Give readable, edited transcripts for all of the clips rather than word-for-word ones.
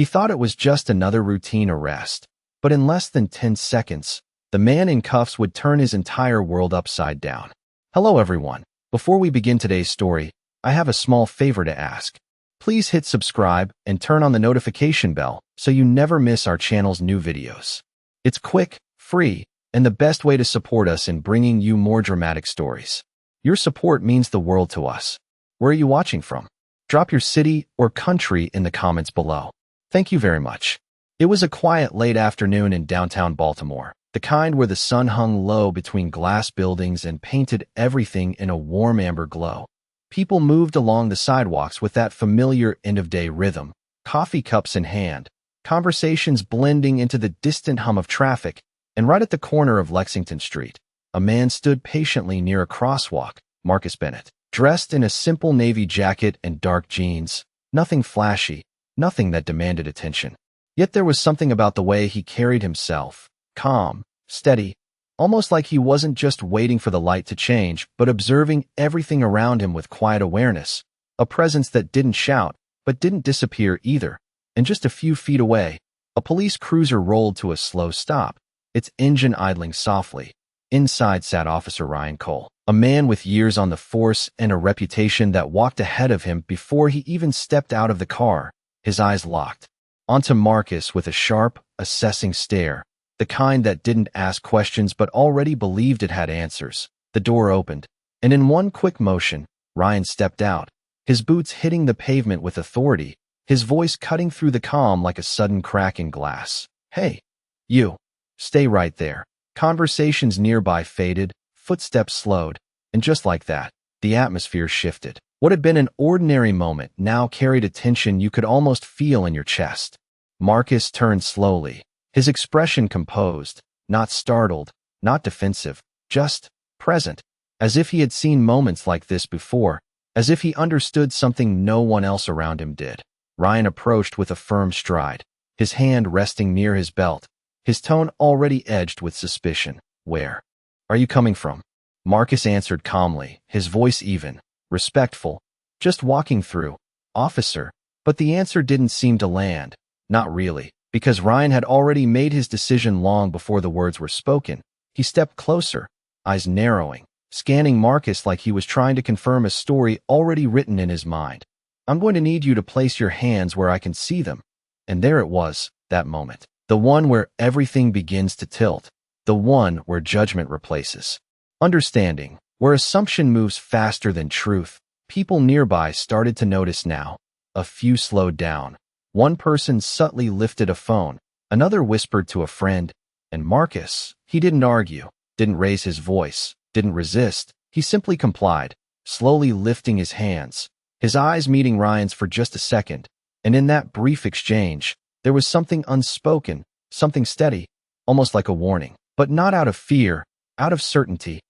He thought it was just another routine arrest, but in less than 10 seconds, the man in cuffs would turn his entire world upside down. Hello everyone. Before we begin today's story, I have a small favor to ask. Please hit subscribe and turn on the notification bell so you never miss our channel's new videos. It's quick, free, and the best way to support us in bringing you more dramatic stories. Your support means the world to us. Where are you watching from? Drop your city or country in the comments below. Thank you very much. It was a quiet late afternoon in downtown Baltimore, the kind where the sun hung low between glass buildings and painted everything in a warm amber glow. People moved along the sidewalks with that familiar end-of-day rhythm, coffee cups in hand, conversations blending into the distant hum of traffic, and right at the corner of Lexington Street, a man stood patiently near a crosswalk, Marcus Bennett, dressed in a simple navy jacket and dark jeans, nothing flashy, nothing that demanded attention. Yet there was something about the way he carried himself, calm, steady, almost like he wasn't just waiting for the light to change, but observing everything around him with quiet awareness, a presence that didn't shout, but didn't disappear either. And just a few feet away, a police cruiser rolled to a slow stop, its engine idling softly. Inside sat Officer Ryan Cole, a man with years on the force and a reputation that walked ahead of him before he even stepped out of the car, his eyes locked onto Marcus with a sharp, assessing stare, the kind that didn't ask questions but already believed it had answers. The door opened, and in one quick motion, Ryan stepped out, his boots hitting the pavement with authority, his voice cutting through the calm like a sudden crack in glass. "Hey, you, stay right there." Conversations nearby faded, footsteps slowed, and just like that, the atmosphere shifted. What had been an ordinary moment now carried a tension you could almost feel in your chest. Marcus turned slowly, his expression composed, not startled, not defensive, just present, as if he had seen moments like this before, as if he understood something no one else around him did. Ryan approached with a firm stride, his hand resting near his belt, his tone already edged with suspicion. "Where are you coming from?" Marcus answered calmly, his voice even, respectful. "Just walking through, officer." But the answer didn't seem to land. Not really, because Ryan had already made his decision long before the words were spoken. He stepped closer, eyes narrowing, scanning Marcus like he was trying to confirm a story already written in his mind. "I'm going to need you to place your hands where I can see them." And there it was, that moment. The one where everything begins to tilt. The one where judgment replaces understanding, where assumption moves faster than truth. People nearby started to notice now. A few slowed down. One person subtly lifted a phone. Another whispered to a friend. And Marcus, he didn't argue, didn't raise his voice, didn't resist. He simply complied, slowly lifting his hands, his eyes meeting Ryan's for just a second. And in that brief exchange, there was something unspoken, something steady, almost like a warning. But not out of fear, out of certainty.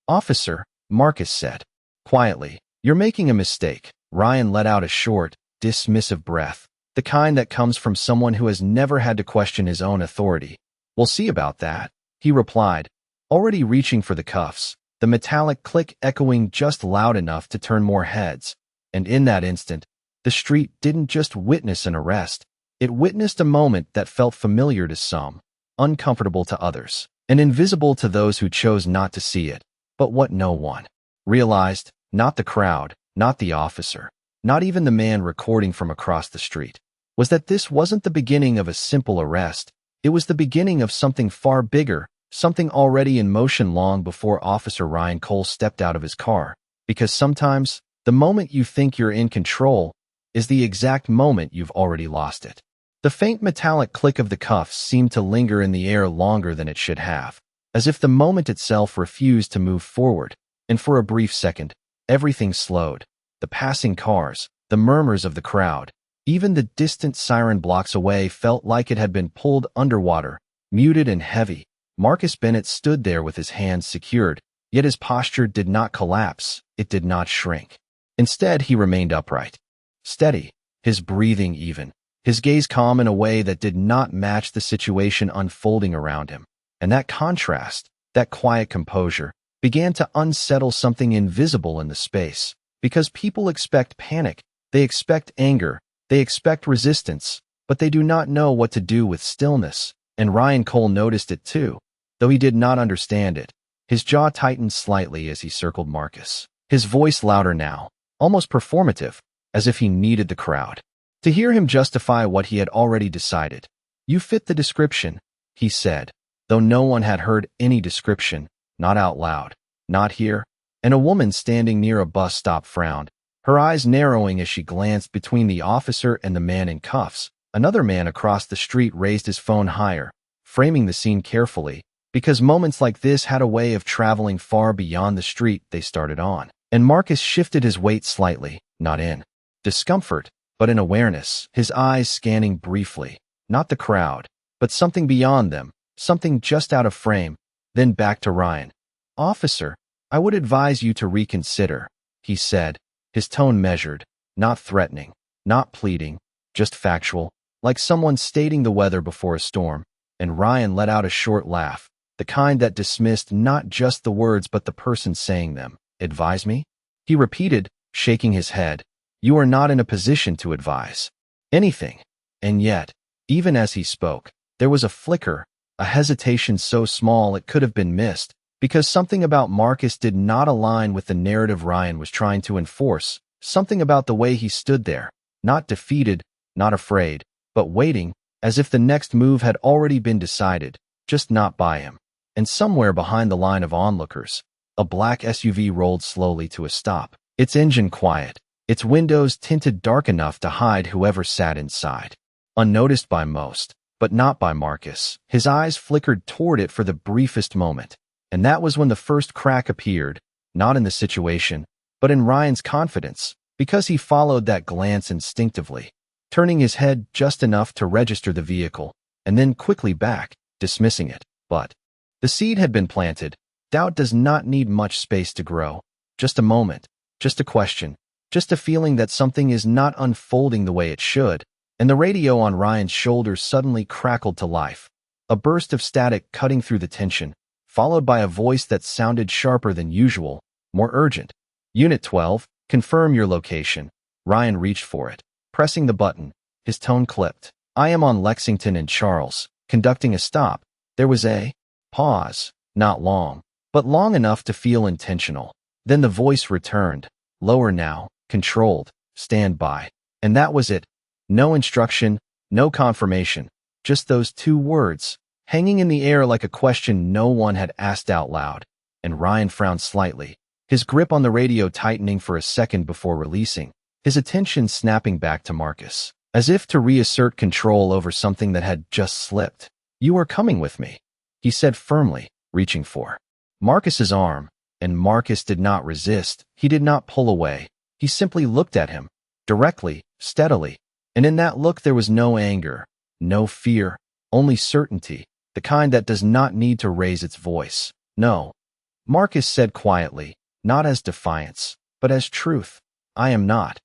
"Officer," Marcus said, quietly, "you're making a mistake." Ryan let out a short, dismissive breath, the kind that comes from someone who has never had to question his own authority. "We'll see about that," he replied, already reaching for the cuffs, the metallic click echoing just loud enough to turn more heads. And in that instant, the street didn't just witness an arrest. It witnessed a moment that felt familiar to some, uncomfortable to others, and invisible to those who chose not to see it. But what no one realized, not the crowd, not the officer, not even the man recording from across the street, was that this wasn't the beginning of a simple arrest. It was the beginning of something far bigger, something already in motion long before Officer Ryan Cole stepped out of his car. Because sometimes, the moment you think you're in control is the exact moment you've already lost it. The faint metallic click of the cuffs seemed to linger in the air longer than it should have, as if the moment itself refused to move forward. And for a brief second, everything slowed. The passing cars, the murmurs of the crowd, even the distant siren blocks away felt like it had been pulled underwater, muted and heavy. Marcus Bennett stood there with his hands secured, yet his posture did not collapse, it did not shrink. Instead, he remained upright, steady, his breathing even, his gaze calm in a way that did not match the situation unfolding around him. And that contrast, that quiet composure, began to unsettle something invisible in the space. Because people expect panic, they expect anger, they expect resistance, but they do not know what to do with stillness, and Ryan Cole noticed it too, though he did not understand it. His jaw tightened slightly as he circled Marcus, his voice louder now, almost performative, as if he needed the crowd to hear him justify what he had already decided. "You fit the description," he said, though no one had heard any description, not out loud, not here. And a woman standing near a bus stop frowned, her eyes narrowing as she glanced between the officer and the man in cuffs. Another man across the street raised his phone higher, framing the scene carefully, because moments like this had a way of traveling far beyond the street they started on. And Marcus shifted his weight slightly, not in discomfort, but in awareness, his eyes scanning briefly, not the crowd, but something beyond them, something just out of frame, then back to Ryan. "Officer, I would advise you to reconsider," he said, his tone measured, not threatening, not pleading, just factual, like someone stating the weather before a storm. And Ryan let out a short laugh, the kind that dismissed not just the words but the person saying them. "Advise me?" he repeated, shaking his head. "You are not in a position to advise anything." And yet, even as he spoke, there was a flicker, a hesitation so small it could have been missed, because something about Marcus did not align with the narrative Ryan was trying to enforce, something about the way he stood there, not defeated, not afraid, but waiting, as if the next move had already been decided, just not by him. And somewhere behind the line of onlookers, a black SUV rolled slowly to a stop, its engine quiet, its windows tinted dark enough to hide whoever sat inside. Unnoticed by most, but not by Marcus, his eyes flickered toward it for the briefest moment. And that was when the first crack appeared, not in the situation, but in Ryan's confidence, because he followed that glance instinctively, turning his head just enough to register the vehicle, and then quickly back, dismissing it. But the seed had been planted. Doubt does not need much space to grow. Just a moment, just a question, just a feeling that something is not unfolding the way it should. And the radio on Ryan's shoulder suddenly crackled to life, a burst of static cutting through the tension, followed by a voice that sounded sharper than usual, more urgent. "Unit 12, confirm your location." Ryan reached for it, pressing the button, his tone clipped. "I am on Lexington and Charles, conducting a stop." There was a pause, not long, but long enough to feel intentional. Then the voice returned, lower now, controlled, "Stand by." And that was it. No instruction, no confirmation, just those two words, hanging in the air like a question no one had asked out loud. And Ryan frowned slightly, his grip on the radio tightening for a second before releasing, his attention snapping back to Marcus, as if to reassert control over something that had just slipped. "You are coming with me," he said firmly, reaching for Marcus's arm. And Marcus did not resist, he did not pull away. He simply looked at him, directly, steadily. And in that look there was no anger, no fear, only certainty, the kind that does not need to raise its voice. "No," Marcus said quietly, not as defiance, but as truth. "I am not."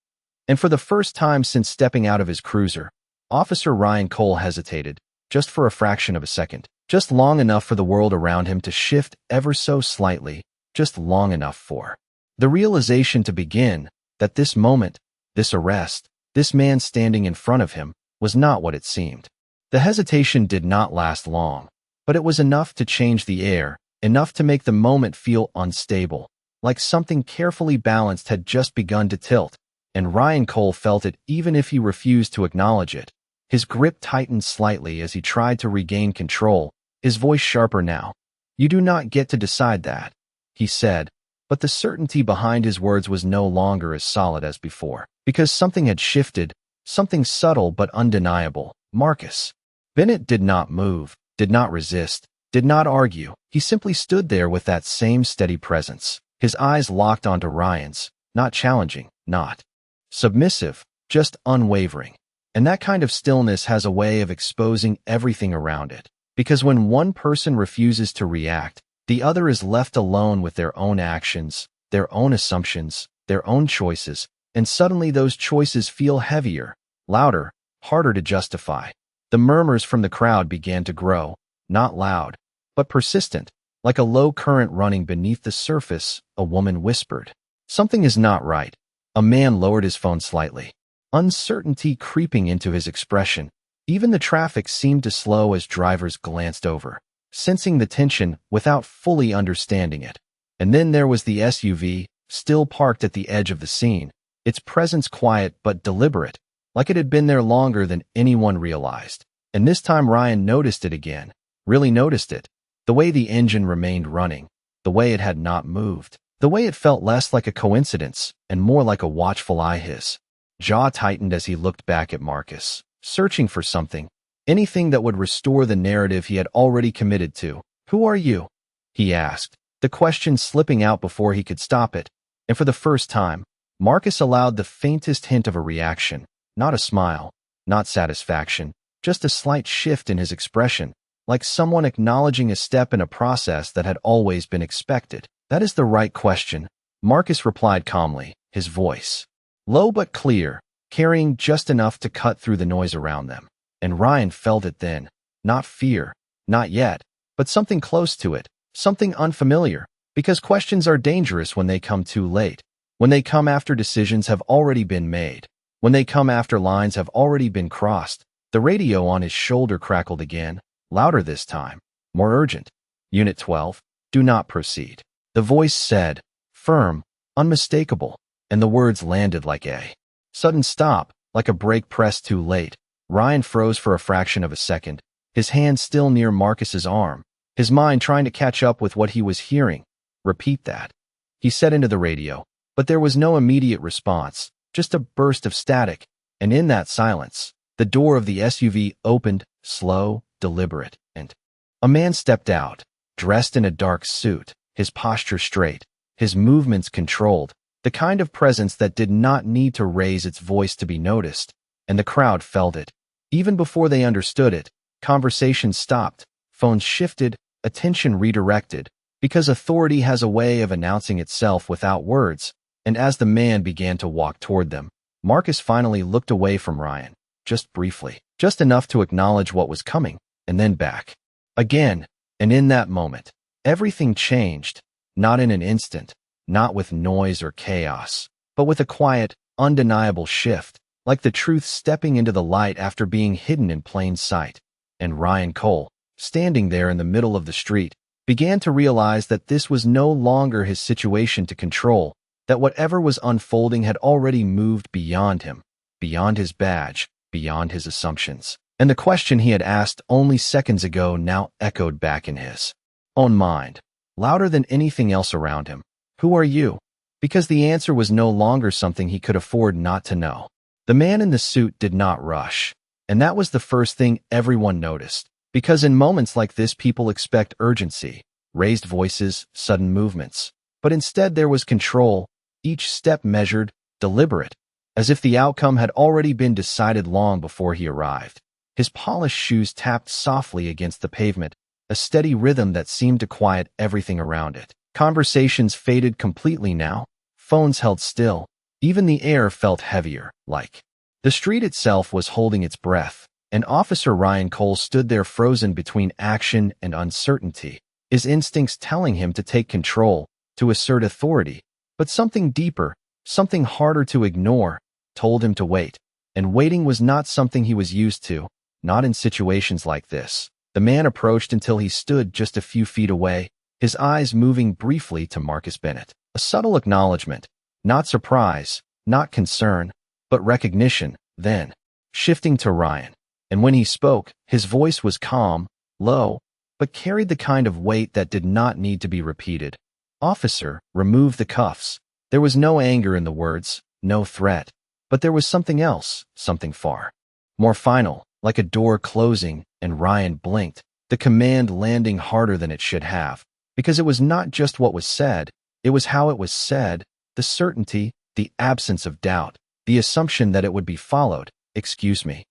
And for the first time since stepping out of his cruiser, Officer Ryan Cole hesitated, just for a fraction of a second, just long enough for the world around him to shift ever so slightly, just long enough for the realization to begin that this moment, this arrest, this man standing in front of him, was not what it seemed. The hesitation did not last long, but it was enough to change the air, enough to make the moment feel unstable, like something carefully balanced had just begun to tilt. And Ryan Cole felt it even if he refused to acknowledge it. His grip tightened slightly as he tried to regain control, his voice sharper now. "You do not get to decide that," he said, but the certainty behind his words was no longer as solid as before, because something had shifted, something subtle but undeniable. Marcus Bennett did not move, did not resist, did not argue. He simply stood there with that same steady presence, his eyes locked onto Ryan's, not challenging, not submissive, just unwavering. And that kind of stillness has a way of exposing everything around it, because when one person refuses to react, the other is left alone with their own actions, their own assumptions, their own choices, and suddenly those choices feel heavier, louder, harder to justify. The murmurs from the crowd began to grow, not loud, but persistent, like a low current running beneath the surface. A woman whispered, "Something is not right." A man lowered his phone slightly, uncertainty creeping into his expression. Even the traffic seemed to slow as drivers glanced over, sensing the tension without fully understanding it. And then there was the SUV, still parked at the edge of the scene, its presence quiet but deliberate, like it had been there longer than anyone realized. And this time Ryan noticed it again, really noticed it. The way the engine remained running, the way it had not moved, the way it felt less like a coincidence and more like a watchful eye. His jaw tightened as he looked back at Marcus, searching for something, anything that would restore the narrative he had already committed to. "Who are you?" he asked, the question slipping out before he could stop it. And for the first time, Marcus allowed the faintest hint of a reaction, not a smile, not satisfaction, just a slight shift in his expression, like someone acknowledging a step in a process that had always been expected. "That is the right question," Marcus replied calmly, his voice low but clear, carrying just enough to cut through the noise around them. And Ryan felt it then. Not fear, not yet, but something close to it, something unfamiliar, because questions are dangerous when they come too late, when they come after decisions have already been made, when they come after lines have already been crossed. The radio on his shoulder crackled again, louder this time, more urgent. "Unit 12, do not proceed." The voice said, firm, unmistakable, and the words landed like a sudden stop, like a brake pressed too late. Ryan froze for a fraction of a second, his hand still near Marcus's arm, his mind trying to catch up with what he was hearing. "Repeat that," he said into the radio, but there was no immediate response, just a burst of static, and in that silence, the door of the SUV opened, slow, deliberate, and a man stepped out, dressed in a dark suit, his posture straight, his movements controlled, the kind of presence that did not need to raise its voice to be noticed, and the crowd felt it. Even before they understood it, conversation stopped, phones shifted, attention redirected, because authority has a way of announcing itself without words. And as the man began to walk toward them, Marcus finally looked away from Ryan, just briefly, just enough to acknowledge what was coming, and then back again. And in that moment, everything changed, not in an instant, not with noise or chaos, but with a quiet, undeniable shift, like the truth stepping into the light after being hidden in plain sight. And Ryan Cole, standing there in the middle of the street, began to realize that this was no longer his situation to control, that whatever was unfolding had already moved beyond him, beyond his badge, beyond his assumptions. And the question he had asked only seconds ago now echoed back in his own mind, louder than anything else around him. "Who are you?" Because the answer was no longer something he could afford not to know. The man in the suit did not rush, and that was the first thing everyone noticed, because in moments like this people expect urgency, raised voices, sudden movements. But instead there was control, each step measured, deliberate, as if the outcome had already been decided long before he arrived. His polished shoes tapped softly against the pavement, a steady rhythm that seemed to quiet everything around it. Conversations faded completely now, phones held still, even the air felt heavier, like the street itself was holding its breath, and Officer Ryan Cole stood there frozen between action and uncertainty, his instincts telling him to take control, to assert authority, but something deeper, something harder to ignore, told him to wait. And waiting was not something he was used to, not in situations like this. The man approached until he stood just a few feet away, his eyes moving briefly to Marcus Bennett. A subtle acknowledgement, not surprise, not concern, but recognition, then shifting to Ryan. And when he spoke, his voice was calm, low, but carried the kind of weight that did not need to be repeated. "Officer, remove the cuffs." There was no anger in the words, no threat, but there was something else, something far more final, like a door closing, and Ryan blinked, the command landing harder than it should have. Because it was not just what was said, it was how it was said, the certainty, the absence of doubt, the assumption that it would be followed. "Excuse me,"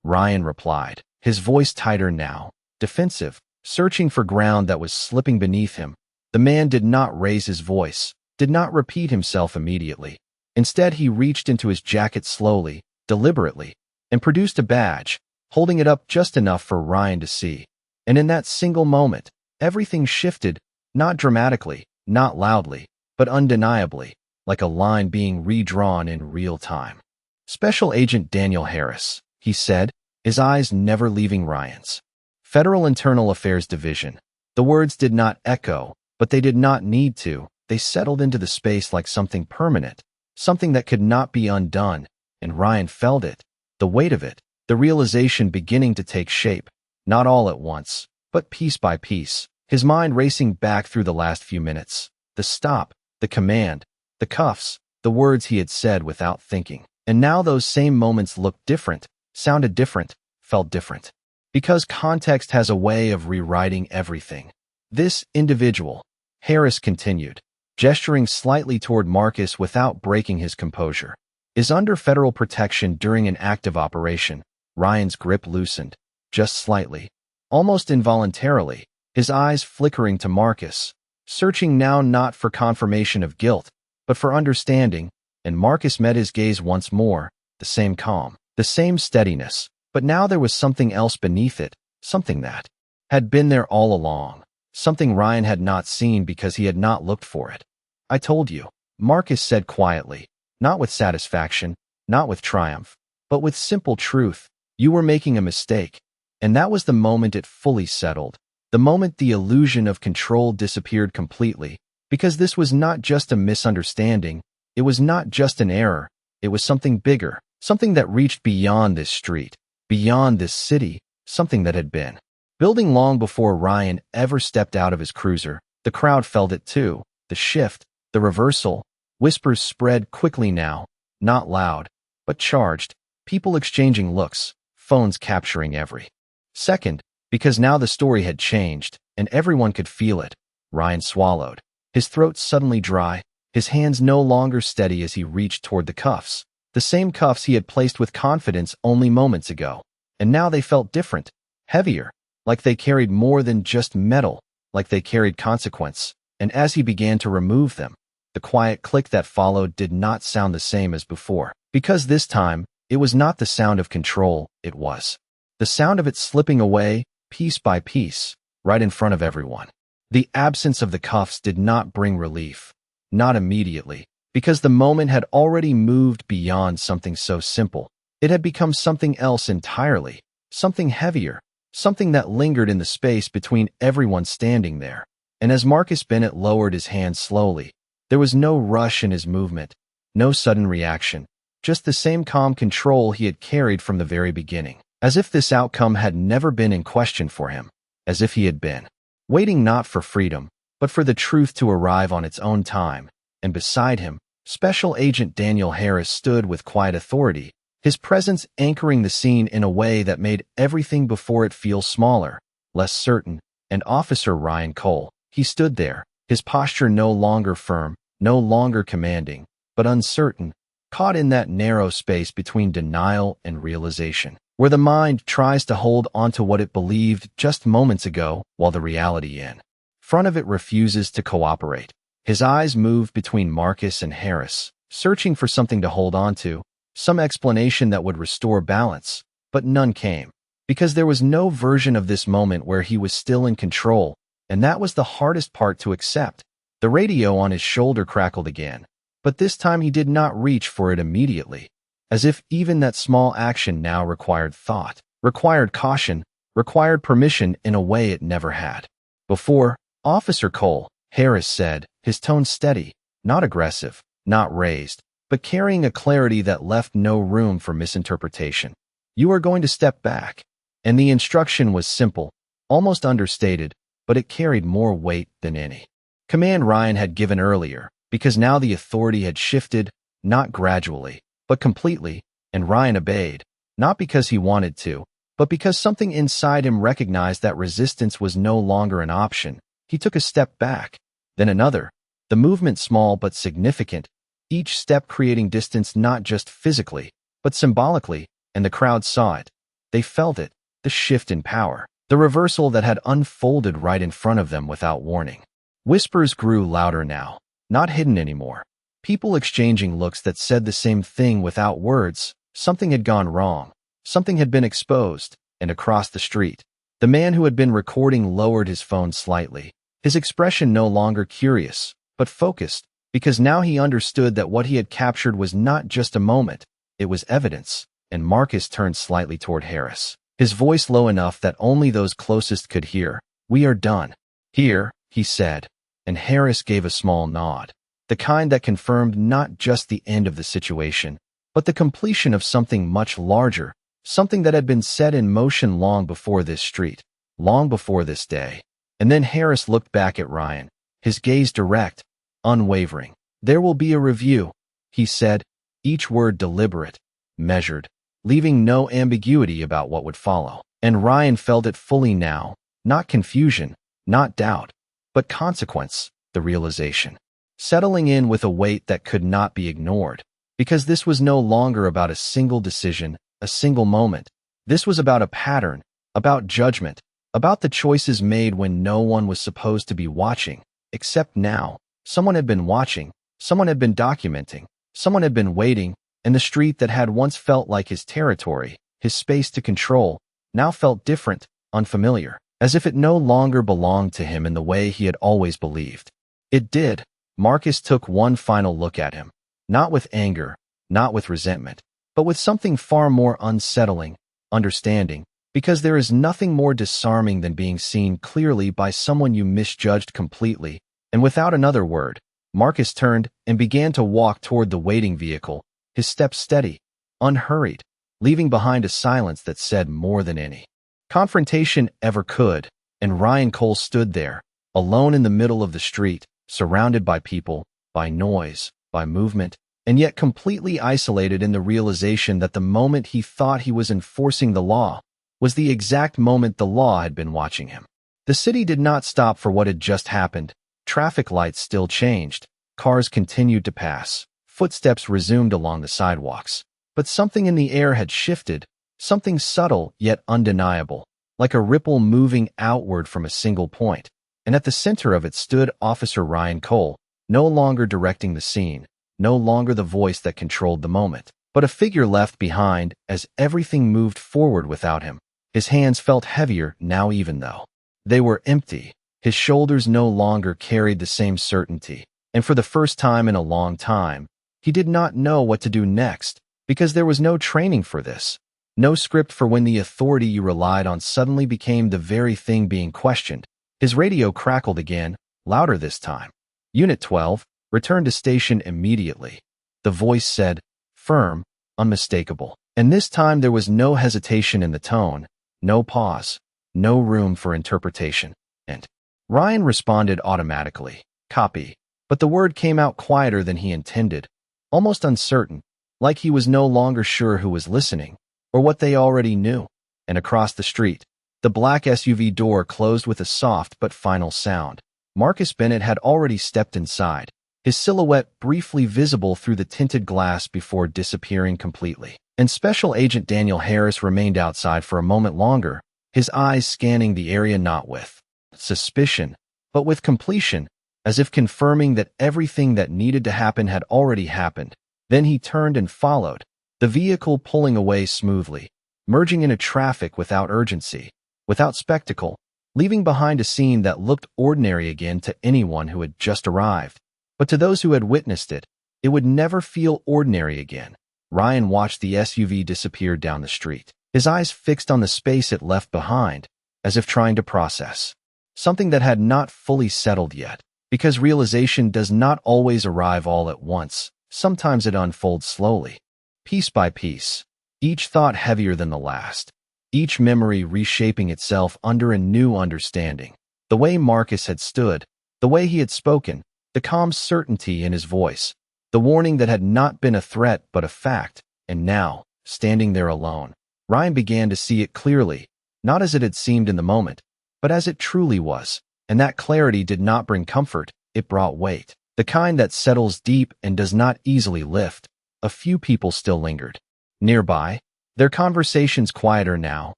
Ryan replied, his voice tighter now, defensive, searching for ground that was slipping beneath him. The man did not raise his voice, did not repeat himself immediately. Instead, he reached into his jacket slowly, deliberately, and produced a badge, holding it up just enough for Ryan to see. And in that single moment, everything shifted, not dramatically, not loudly, but undeniably, like a line being redrawn in real time. "Special Agent Daniel Harris," he said, his eyes never leaving Ryan's. Federal Internal Affairs Division. The words did not echo, but they did not need to. They settled into the space like something permanent, something that could not be undone, and Ryan felt it, the weight of it, the realization beginning to take shape, not all at once, but piece by piece, his mind racing back through the last few minutes. The stop, the command, the cuffs, the words he had said without thinking. And now those same moments looked different, sounded different, felt different. Because context has a way of rewriting everything. This individual, Harris continued, gesturing slightly toward Marcus without breaking his composure, is under federal protection during an active operation. Ryan's grip loosened, just slightly, almost involuntarily, his eyes flickering to Marcus, searching now not for confirmation of guilt, but for understanding, and Marcus met his gaze once more, the same calm, the same steadiness, but now there was something else beneath it, something that had been there all along, something Ryan had not seen because he had not looked for it. "I told you," Marcus said quietly, not with satisfaction, not with triumph, but with simple truth. "You were making a mistake." And that was the moment it fully settled, the moment the illusion of control disappeared completely, because this was not just a misunderstanding, it was not just an error, it was something bigger, something that reached beyond this street, beyond this city, something that had been building long before Ryan ever stepped out of his cruiser. The crowd felt it too, the shift, the reversal. Whispers spread quickly now, not loud, but charged, people exchanging looks, phones capturing every second, because now the story had changed, and everyone could feel it. Ryan swallowed, his throat suddenly dry, his hands no longer steady as he reached toward the cuffs, the same cuffs he had placed with confidence only moments ago. And now they felt different, heavier, like they carried more than just metal, like they carried consequence. And as he began to remove them, the quiet click that followed did not sound the same as before, because this time, it was not the sound of control, it was the sound of it slipping away, piece by piece, right in front of everyone. The absence of the cuffs did not bring relief, not immediately, because the moment had already moved beyond something so simple. It had become something else entirely, something heavier, something that lingered in the space between everyone standing there. And as Marcus Bennett lowered his hand slowly, there was no rush in his movement, no sudden reaction, just the same calm control he had carried from the very beginning. As if this outcome had never been in question for him, as if he had been waiting not for freedom, but for the truth to arrive on its own time. And beside him, Special Agent Daniel Harris stood with quiet authority, his presence anchoring the scene in a way that made everything before it feel smaller, less certain. And Officer Ryan Cole, he stood there, his posture no longer firm, no longer commanding, but uncertain, caught in that narrow space between denial and realization, where the mind tries to hold onto what it believed just moments ago while the reality in front of it refuses to cooperate. His eyes moved between Marcus and Harris, searching for something to hold onto, some explanation that would restore balance, but none came, because there was no version of this moment where he was still in control, and that was the hardest part to accept. The radio on his shoulder crackled again, but this time he did not reach for it immediately, as if even that small action now required thought, required caution, required permission in a way it never had before. "Officer Cole," Harris said, his tone steady, not aggressive, not raised, but carrying a clarity that left no room for misinterpretation. "You are going to step back." And the instruction was simple, almost understated, but it carried more weight than any command Ryan had given earlier, because now the authority had shifted, not gradually, but completely, and Ryan obeyed, not because he wanted to, but because something inside him recognized that resistance was no longer an option. He took a step back, then another, the movement small but significant, each step creating distance not just physically, but symbolically, and the crowd saw it. They felt it, the shift in power, the reversal that had unfolded right in front of them without warning. Whispers grew louder now, not hidden anymore. People exchanging looks that said the same thing without words. Something had gone wrong. Something had been exposed. And across the street, the man who had been recording lowered his phone slightly, his expression no longer curious, but focused, because now he understood that what he had captured was not just a moment, it was evidence, and Marcus turned slightly toward Harris, his voice low enough that only those closest could hear. "We are done here," he said, and Harris gave a small nod, the kind that confirmed not just the end of the situation, but the completion of something much larger, something that had been set in motion long before this street, long before this day. And then Harris looked back at Ryan, his gaze direct, unwavering. "There will be a review," he said, each word deliberate, measured, leaving no ambiguity about what would follow. And Ryan felt it fully now, not confusion, not doubt, but consequence, the realization, settling in with a weight that could not be ignored. Because this was no longer about a single decision, a single moment. This was about a pattern, about judgment, about the choices made when no one was supposed to be watching, except now. Someone had been watching, someone had been documenting, someone had been waiting, and the street that had once felt like his territory, his space to control, now felt different, unfamiliar, as if it no longer belonged to him in the way he had always believed. It did. Marcus took one final look at him, not with anger, not with resentment, but with something far more unsettling, understanding, because there is nothing more disarming than being seen clearly by someone you misjudged completely. And without another word, Marcus turned and began to walk toward the waiting vehicle, his steps steady, unhurried, leaving behind a silence that said more than any confrontation ever could. And Ryan Cole stood there, alone in the middle of the street, surrounded by people, by noise, by movement, and yet completely isolated in the realization that the moment he thought he was enforcing the law was the exact moment the law had been watching him. The city did not stop for what had just happened. Traffic lights still changed, cars continued to pass, footsteps resumed along the sidewalks. But something in the air had shifted, something subtle yet undeniable, like a ripple moving outward from a single point. And at the center of it stood Officer Ryan Cole, no longer directing the scene, no longer the voice that controlled the moment, but a figure left behind as everything moved forward without him. His hands felt heavier now, even though they were empty. His shoulders no longer carried the same certainty, and for the first time in a long time, he did not know what to do next, because there was no training for this, no script for when the authority you relied on suddenly became the very thing being questioned. His radio crackled again, louder this time. "Unit 12, return to station immediately." The voice said, firm, unmistakable. And this time there was no hesitation in the tone, no pause, no room for interpretation. And Ryan responded automatically, "Copy." But the word came out quieter than he intended, almost uncertain, like he was no longer sure who was listening, or what they already knew. And across the street, the black SUV door closed with a soft but final sound. Marcus Bennett had already stepped inside, his silhouette briefly visible through the tinted glass before disappearing completely. And Special Agent Daniel Harris remained outside for a moment longer, his eyes scanning the area not with suspicion, but with completion, as if confirming that everything that needed to happen had already happened. Then he turned and followed, the vehicle pulling away smoothly, merging into traffic without urgency, without spectacle, leaving behind a scene that looked ordinary again to anyone who had just arrived. But to those who had witnessed it, it would never feel ordinary again. Ryan watched the SUV disappear down the street, his eyes fixed on the space it left behind, as if trying to process something that had not fully settled yet, because realization does not always arrive all at once. Sometimes it unfolds slowly, piece by piece, each thought heavier than the last, each memory reshaping itself under a new understanding. The way Marcus had stood, the way he had spoken, the calm certainty in his voice, the warning that had not been a threat but a fact. And now, standing there alone, Ryan began to see it clearly, not as it had seemed in the moment, but as it truly was. And that clarity did not bring comfort, it brought weight, the kind that settles deep and does not easily lift. A few people still lingered nearby, their conversations quieter now,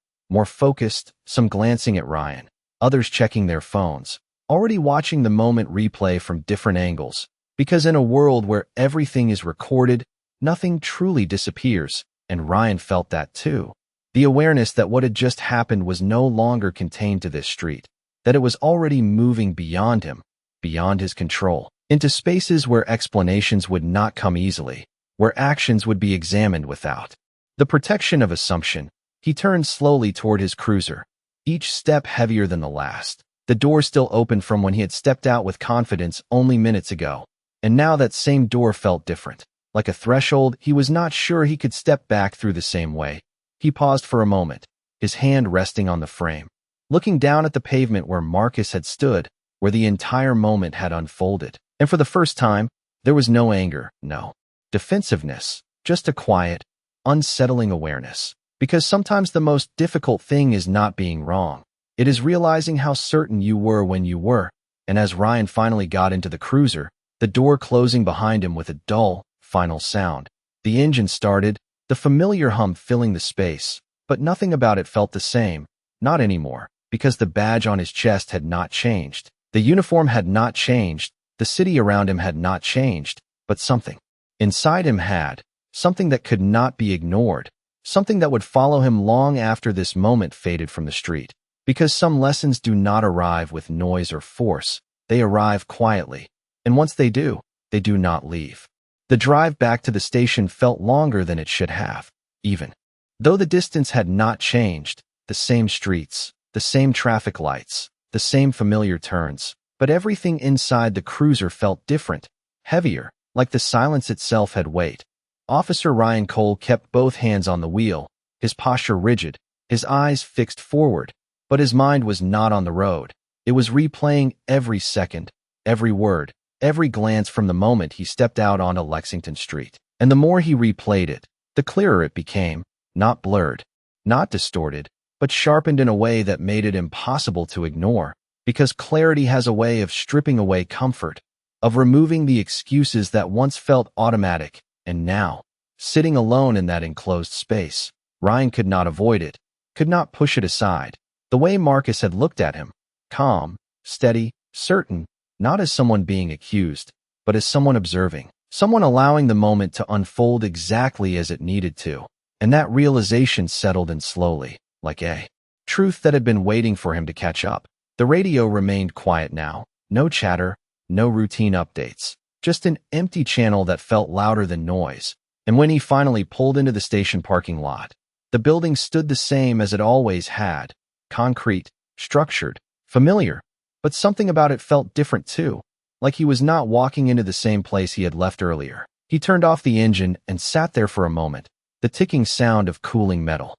more focused, some glancing at Ryan, others checking their phones, already watching the moment replay from different angles. Because in a world where everything is recorded, nothing truly disappears, and Ryan felt that too. The awareness that what had just happened was no longer contained to this street, that it was already moving beyond him, beyond his control, into spaces where explanations would not come easily, where actions would be examined without The protection of assumption. He turned slowly toward his cruiser, each step heavier than the last. The door still open from when he had stepped out with confidence only minutes ago, and now that same door felt different. Like a threshold, he was not sure he could step back through the same way. He paused for a moment, his hand resting on the frame, looking down at the pavement where Marcus had stood, where the entire moment had unfolded. And for the first time, there was no anger, no defensiveness, just a quiet, unsettling awareness. Because sometimes the most difficult thing is not being wrong. It is realizing how certain you were when you were. And as Ryan finally got into the cruiser, the door closing behind him with a dull, final sound, the engine started, the familiar hum filling the space, but nothing about it felt the same. Not anymore, because the badge on his chest had not changed. The uniform had not changed. The city around him had not changed, but something inside him had, something that could not be ignored, something that would follow him long after this moment faded from the street. Because some lessons do not arrive with noise or force, they arrive quietly, and once they do not leave. The drive back to the station felt longer than it should have, even though the distance had not changed, the same streets, the same traffic lights, the same familiar turns, but everything inside the cruiser felt different, heavier, like the silence itself had weight. Officer Ryan Cole kept both hands on the wheel, his posture rigid, his eyes fixed forward, but his mind was not on the road. It was replaying every second, every word, every glance from the moment he stepped out onto Lexington Street. And the more he replayed it, the clearer it became, not blurred, not distorted, but sharpened in a way that made it impossible to ignore, because clarity has a way of stripping away comfort, of removing the excuses that once felt automatic, and now, sitting alone in that enclosed space, Ryan could not avoid it, could not push it aside. The way Marcus had looked at him, calm, steady, certain, not as someone being accused, but as someone observing, someone allowing the moment to unfold exactly as it needed to. And that realization settled in slowly, like a truth that had been waiting for him to catch up. The radio remained quiet now, no chatter, no routine updates, just an empty channel that felt louder than noise. And when he finally pulled into the station parking lot, the building stood the same as it always had, concrete, structured, familiar, but something about it felt different too, like he was not walking into the same place he had left earlier. He turned off the engine and sat there for a moment, the ticking sound of cooling metal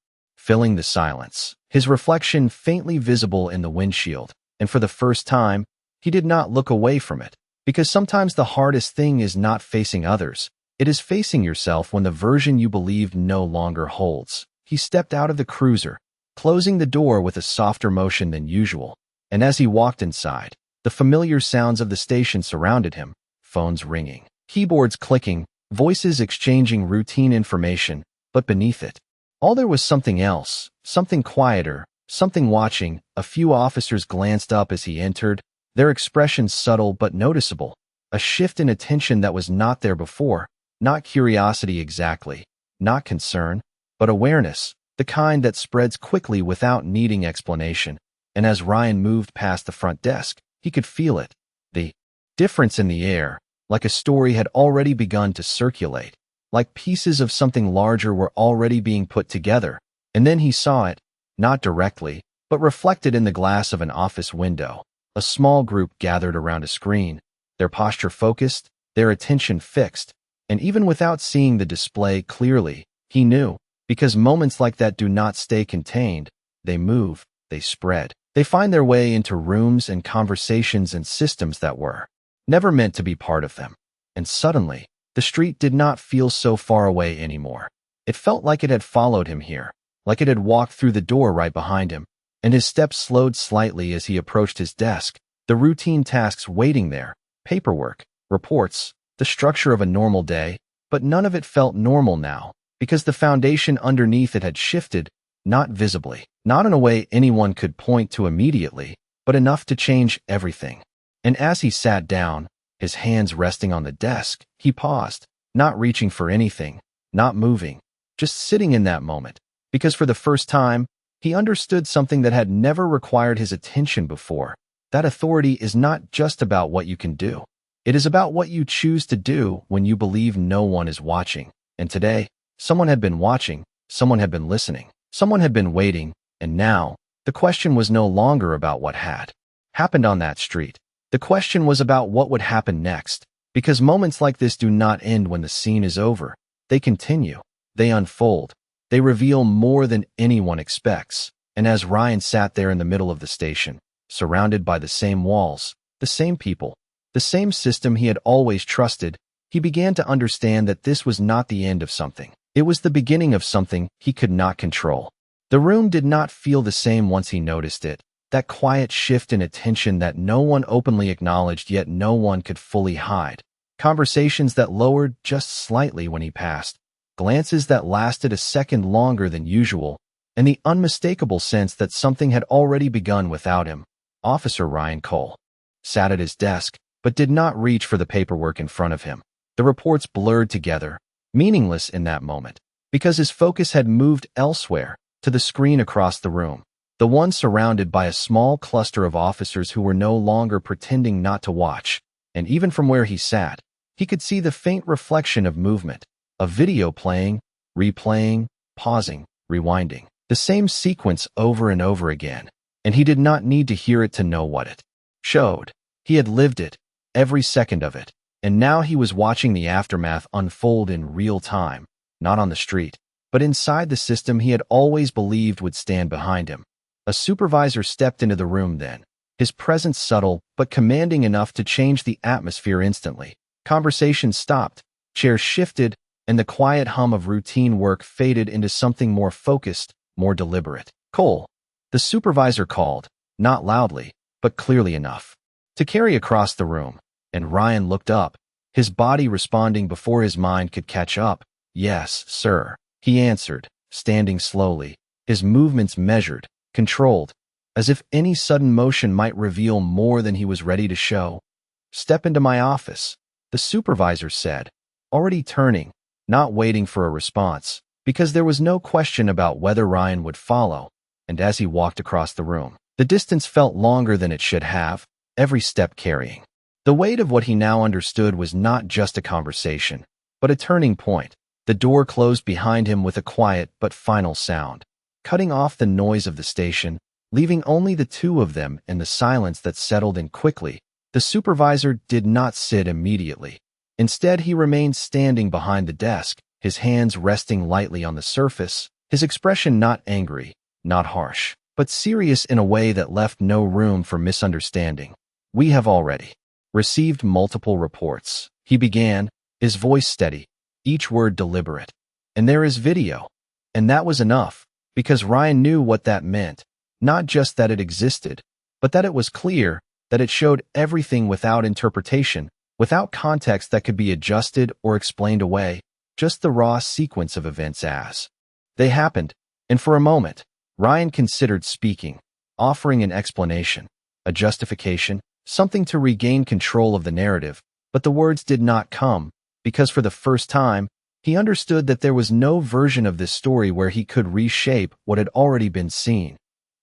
filling the silence, his reflection faintly visible in the windshield. And for the first time, he did not look away from it, because sometimes the hardest thing is not facing others. It is facing yourself when the version you believed no longer holds. He stepped out of the cruiser, closing the door with a softer motion than usual. And as he walked inside, the familiar sounds of the station surrounded him, phones ringing, keyboards clicking, voices exchanging routine information, but beneath it all there was something else, something quieter, something watching. A few officers glanced up as he entered, their expressions subtle but noticeable, a shift in attention that was not there before, not curiosity exactly, not concern, but awareness, the kind that spreads quickly without needing explanation. And as Ryan moved past the front desk, he could feel it, the difference in the air, like a story had already begun to circulate, like pieces of something larger were already being put together. And then he saw it, not directly, but reflected in the glass of an office window. A small group gathered around a screen, their posture focused, their attention fixed. And even without seeing the display clearly, he knew, because moments like that do not stay contained, they move, they spread. They find their way into rooms and conversations and systems that were never meant to be part of them. And suddenly, the street did not feel so far away anymore. It felt like it had followed him here, like it had walked through the door right behind him. And his steps slowed slightly as he approached his desk, the routine tasks waiting there, paperwork, reports, the structure of a normal day. But none of it felt normal now, because the foundation underneath it had shifted, not visibly, not in a way anyone could point to immediately, but enough to change everything. And as he sat down, his hands resting on the desk, he paused, not reaching for anything, not moving, just sitting in that moment, because for the first time, he understood something that had never required his attention before. That authority is not just about what you can do. It is about what you choose to do when you believe no one is watching. And today, someone had been watching, Someone had been listening. Someone had been waiting, and now, the question was no longer about what had happened on that street. The question was about what would happen next, because moments like this do not end when the scene is over. They continue. They unfold. They reveal more than anyone expects. And as Ryan sat there in the middle of the station, surrounded by the same walls, the same people, the same system he had always trusted, he began to understand that this was not the end of something. It was the beginning of something he could not control. The room did not feel the same once he noticed it, that quiet shift in attention that no one openly acknowledged yet no one could fully hide. Conversations that lowered just slightly when he passed, glances that lasted a second longer than usual, and the unmistakable sense that something had already begun without him. Officer Ryan Cole sat at his desk, but did not reach for the paperwork in front of him. The reports blurred together, meaningless in that moment, because his focus had moved elsewhere, to the screen across the room, the one surrounded by a small cluster of officers who were no longer pretending not to watch, and even from where he sat, he could see the faint reflection of movement, a video playing, replaying, pausing, rewinding, the same sequence over and over again, and he did not need to hear it to know what it showed. He had lived it, every second of it, and now he was watching the aftermath unfold in real time, not on the street, but inside the system he had always believed would stand behind him. A supervisor stepped into the room then, his presence subtle but commanding enough to change the atmosphere instantly. Conversation stopped, chairs shifted, and the quiet hum of routine work faded into something more focused, more deliberate. "Cole," the supervisor called, not loudly, but clearly enough to carry across the room, and Ryan looked up, his body responding before his mind could catch up. "Yes, sir," he answered, standing slowly, his movements measured, controlled, as if any sudden motion might reveal more than he was ready to show. "Step into my office," the supervisor said, already turning, not waiting for a response, because there was no question about whether Ryan would follow, and as he walked across the room, the distance felt longer than it should have, every step carrying the weight of what he now understood was not just a conversation, but a turning point. The door closed behind him with a quiet but final sound, cutting off the noise of the station, leaving only the two of them in the silence that settled in quickly. The supervisor did not sit immediately. Instead, he remained standing behind the desk, his hands resting lightly on the surface, his expression not angry, not harsh, but serious in a way that left no room for misunderstanding. "We have already received multiple reports," he began, his voice steady, each word deliberate. "And there is video." And that was enough, because Ryan knew what that meant. Not just that it existed, but that it was clear, that it showed everything without interpretation, without context that could be adjusted or explained away, just the raw sequence of events as they happened. And for a moment, Ryan considered speaking, offering an explanation, a justification, something to regain control of the narrative, but the words did not come, because for the first time, he understood that there was no version of this story where he could reshape what had already been seen.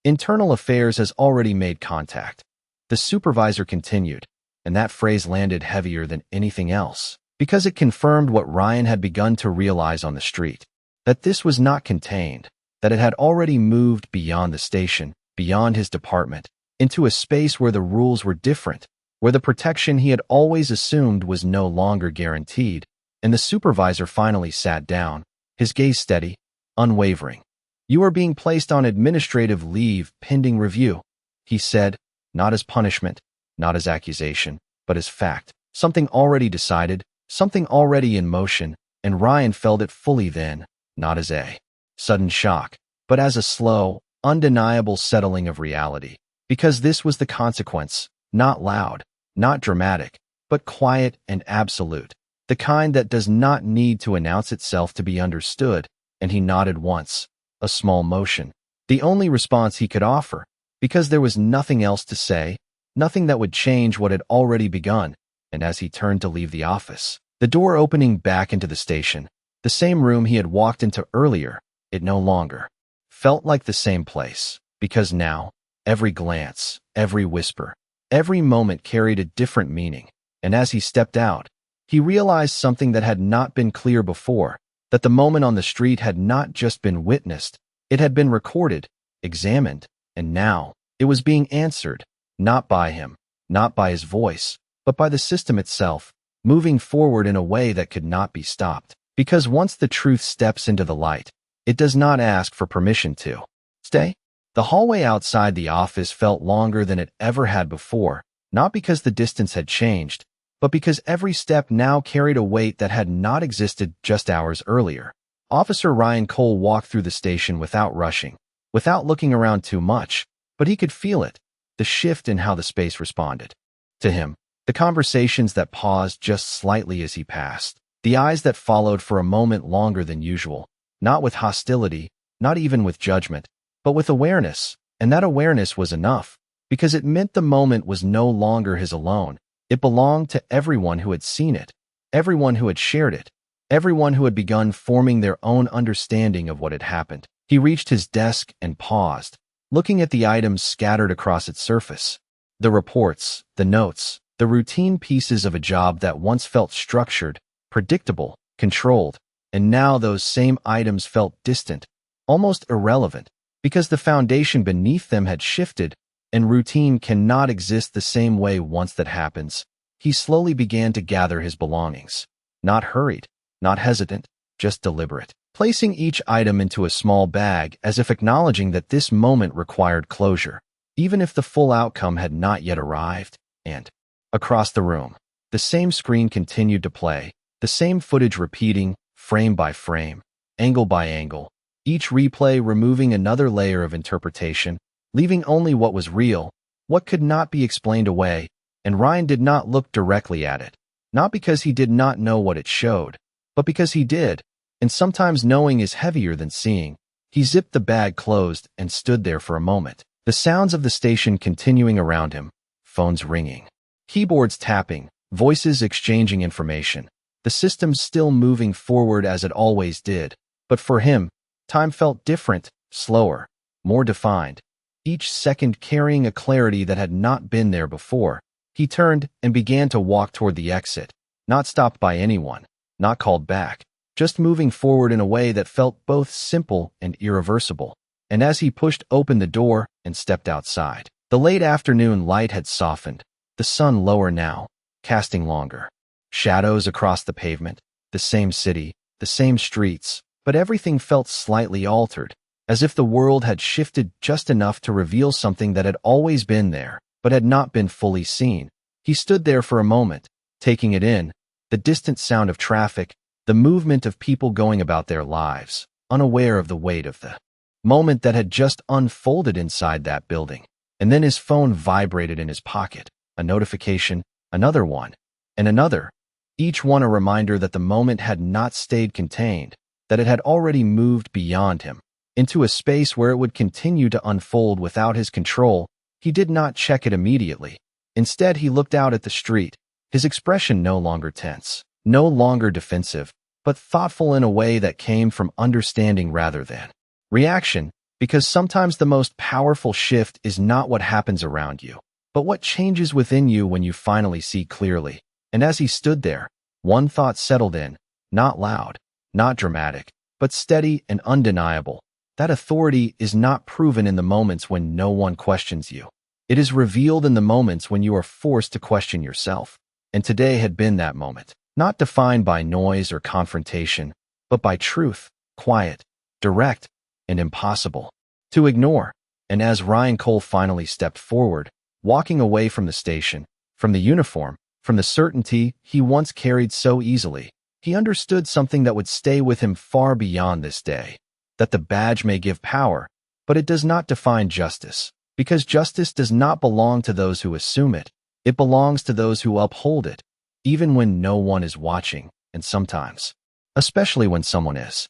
"Internal affairs has already made contact," the supervisor continued, and that phrase landed heavier than anything else, because it confirmed what Ryan had begun to realize on the street, that this was not contained, that it had already moved beyond the station, beyond his department, into a space where the rules were different, where the protection he had always assumed was no longer guaranteed. And the supervisor finally sat down, his gaze steady, unwavering. "You are being placed on administrative leave pending review," he said, not as punishment, not as accusation, but as fact, something already decided, something already in motion, and Ryan felt it fully then, not as a sudden shock, but as a slow, undeniable settling of reality. Because this was the consequence, not loud, not dramatic, but quiet and absolute, the kind that does not need to announce itself to be understood. And he nodded once, a small motion, the only response he could offer, because there was nothing else to say, nothing that would change what had already begun. And as he turned to leave the office, the door opening back into the station, the same room he had walked into earlier, it no longer felt like the same place, because now, every glance, every whisper, every moment carried a different meaning. And as he stepped out, he realized something that had not been clear before, that the moment on the street had not just been witnessed, it had been recorded, examined, and now it was being answered, not by him, not by his voice, but by the system itself, moving forward in a way that could not be stopped. Because once the truth steps into the light, it does not ask for permission to stay. The hallway outside the office felt longer than it ever had before, not because the distance had changed, but because every step now carried a weight that had not existed just hours earlier. Officer Ryan Cole walked through the station without rushing, without looking around too much, but he could feel it, the shift in how the space responded to him, the conversations that paused just slightly as he passed, the eyes that followed for a moment longer than usual, not with hostility, not even with judgment, but with awareness. And that awareness was enough, because it meant the moment was no longer his alone. It belonged to everyone who had seen it, everyone who had shared it, everyone who had begun forming their own understanding of what had happened. He reached his desk and paused, looking at the items scattered across its surface. The reports, the notes, the routine pieces of a job that once felt structured, predictable, controlled, and now those same items felt distant, almost irrelevant, because the foundation beneath them had shifted, and routine cannot exist the same way once that happens. He slowly began to gather his belongings, not hurried, not hesitant, just deliberate, placing each item into a small bag as if acknowledging that this moment required closure, even if the full outcome had not yet arrived. And across the room, the same screen continued to play, the same footage repeating, frame by frame, angle by angle, each replay removing another layer of interpretation, leaving only what was real, what could not be explained away. And Ryan did not look directly at it, not because he did not know what it showed, but because he did, and sometimes knowing is heavier than seeing. He zipped the bag closed and stood there for a moment, the sounds of the station continuing around him, phones ringing, keyboards tapping, voices exchanging information, the system still moving forward as it always did. But for him, time felt different, slower, more defined, each second carrying a clarity that had not been there before. He turned and began to walk toward the exit, not stopped by anyone, not called back, just moving forward in a way that felt both simple and irreversible. And as he pushed open the door and stepped outside, the late afternoon light had softened, the sun lower now, casting longer shadows across the pavement, the same city, the same streets, but everything felt slightly altered, as if the world had shifted just enough to reveal something that had always been there, but had not been fully seen. He stood there for a moment, taking it in, the distant sound of traffic, the movement of people going about their lives, unaware of the weight of the moment that had just unfolded inside that building. And then his phone vibrated in his pocket, a notification, another one, and another, each one a reminder that the moment had not stayed contained, that it had already moved beyond him, into a space where it would continue to unfold without his control. He did not check it immediately. Instead, he looked out at the street, his expression no longer tense, no longer defensive, but thoughtful in a way that came from understanding rather than reaction, because sometimes the most powerful shift is not what happens around you, but what changes within you when you finally see clearly. And as he stood there, one thought settled in, not loud, not dramatic, but steady and undeniable. That authority is not proven in the moments when no one questions you. It is revealed in the moments when you are forced to question yourself. And today had been that moment, not defined by noise or confrontation, but by truth, quiet, direct, and impossible to ignore. And as Ryan Cole finally stepped forward, walking away from the station, from the uniform, from the certainty he once carried so easily, he understood something that would stay with him far beyond this day. That the badge may give power, but it does not define justice, because justice does not belong to those who assume it. It belongs to those who uphold it, even when no one is watching, and sometimes, especially when someone is.